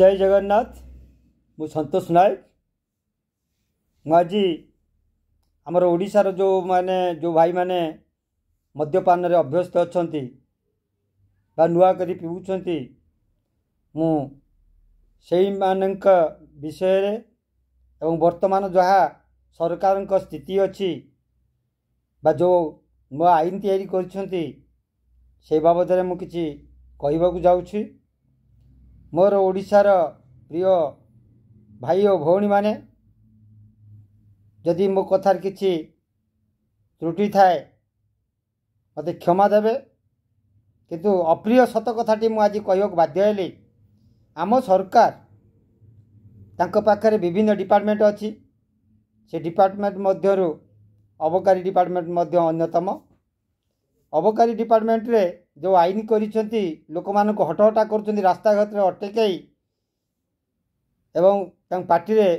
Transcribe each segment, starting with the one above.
जय जगन्नाथ। मु संतोष नायक। आज आमर ओडिशार जो माने जो भाई माने मद्यपान रे अभ्यस्त अछंती बा नुआ करी पीउछंती मु सेही मानक विषय रे एवं वर्तमान जहाँ सरकार स्थिति अच्छी बा जो नुआ आईन तैयारी करछंती से बाबद में मुझे कहवाक जाऊँगी। मोर ओडिशार प्रिय भाई और भौणी माने जदि मो कथार किछि त्रुटि थाए मते क्षमा देवे, किंतु अप्रिय सत कथाटी मु आज कहवाक बाध्य हेली। आम सरकार तांको पाखरे विभिन्न डिपार्टमेंट अच्छी, से डिपार्टमेंट मध्यरु अबकारी डिपार्टमेंट मध्य अन्यतम। अबकारी डिपार्टमेंट रे जो आईन करिसेंती लोक मान को हटहटा कर रास्ता घाट रे अटकाई एवं तांग पार्टी रे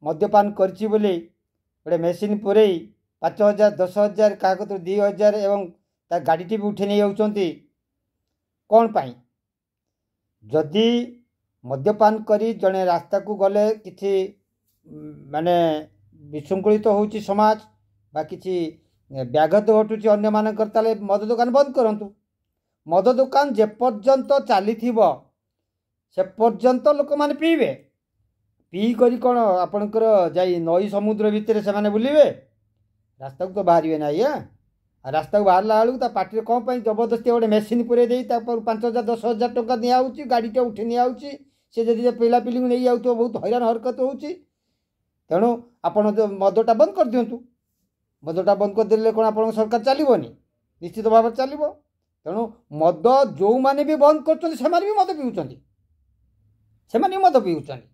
मद्यपान करछि बोली गोटे मेसीन पुरई 5,000 10,000 क्या 2,000 एवं ता गाड़ीटी भी उठे नहीं जाउछंती कौन पाई। जदि मद्यपान करी जड़े रास्ता को गले किछि माने विशृंखलित होउछि समाज बा किछि व्याघात घटुची अन्य मानकर ताले मद दुकान बंद करंतु। मद दुकान जे पर्यंत चली से पर्यंत लोक माने पीबे, पी करी कौन आपणकर जाई नई समुद्र भितर से माने बुलिबे, रास्ता को तो बाहर ना। रास्ता को बाहर बेलू पार्टी कौन पाई जबरदस्ती गोटे मेसीन पुरे 5,000 10,000 टका नि गाड़ीटे उठी नि सी जदि पिला पिली नहीं जाऊ बहुत हैरान हरकत होची। तेणु आपण मदटा बंद कर दिंतु। मदटा बंद कर देले कौन आप सरकार चलोनी, निश्चित भाव में चलो। तेणु मद जो मैंने भी बंद कर मद पीउछंती, से मद पीउछंती।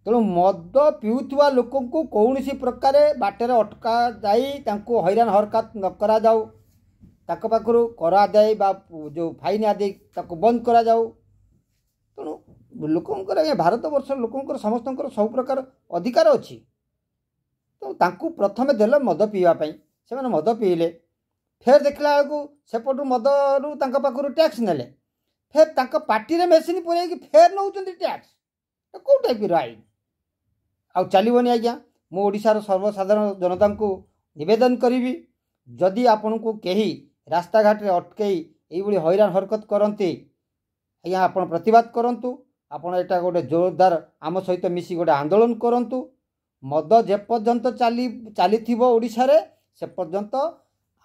तेणु मद पीउथुवा लोक को कौन सी प्रकार बाटर अटका जाई तांको हैरान हरकत न करा जाऊ, ताक पाखरु करा जाए बा जो फाइन आदि ताको बंद करा जाऊ। तेणु लोकंकर भारत वर्ष लोकंकर समस्तंकर सब प्रकार अधिकार अच्छी। तो तांकु प्रथमे देले मद पीवा पई, से माने मद पीले फेर देखला बेलू सेपटू मदरू तांका पाखरु टैक्स नेले, फेर तांका पार्टी रे मेसीन पुरे कि फेर नउचंती टैक्स। तो कौ टाइप आईन आउ चलोनी आज्ञा। मो ओडिशार सर्वसाधारण जनता को निवेदन करी, जदि आपण को कहीं रास्ता घाट रे अटकई ये हैरान हरकत करती आज्ञा आप प्रतिवाद करंतु। आपण एटा गोटे जोरदार आम सहित मिसी गोटे आंदोलन करंतु। मद जे पर्यंत चली ओडिशा रे से पर्यंत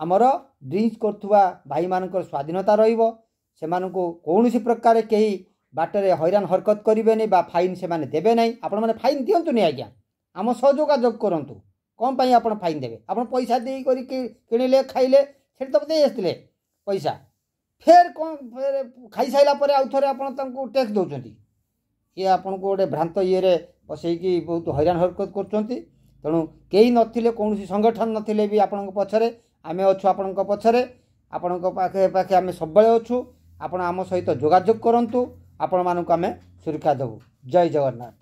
आमर ड्रिंक्स करथुवा भाई मानकर स्वाधीनता रहिबो। सेमानकु कौनसी प्रकार कहीं बाटरे हैरान हरकत करेंगे बा फाइन से माने देबे नहीं। आपण माने फाइन दियंतु नहीं आज्ञा, आम सहयोगायोग करंतु। कौन पाई आपण फाइन देबे? आपण पैसा दे करी किणिले खाइले सेठ तो दे आसले पैसा, फेर कौन फेर खाई साइला परे आउ थरे आपण तांको टैक्स दउचंती। ये आपण को गोटे भ्रांत ये बसईकी बहुत हैरान हरकत करचंती। तेणु कई नथिले कौनसी संगठन नथिले भी आपण पछरे आमे अच्छु, आपण पछरे आपण पाखे पाखे आमे सबले अच्छु। आपण आम सहित जोगाजोग करंतु, आपण मानक आमे सुरक्षा देबु। जय जगन्नाथ।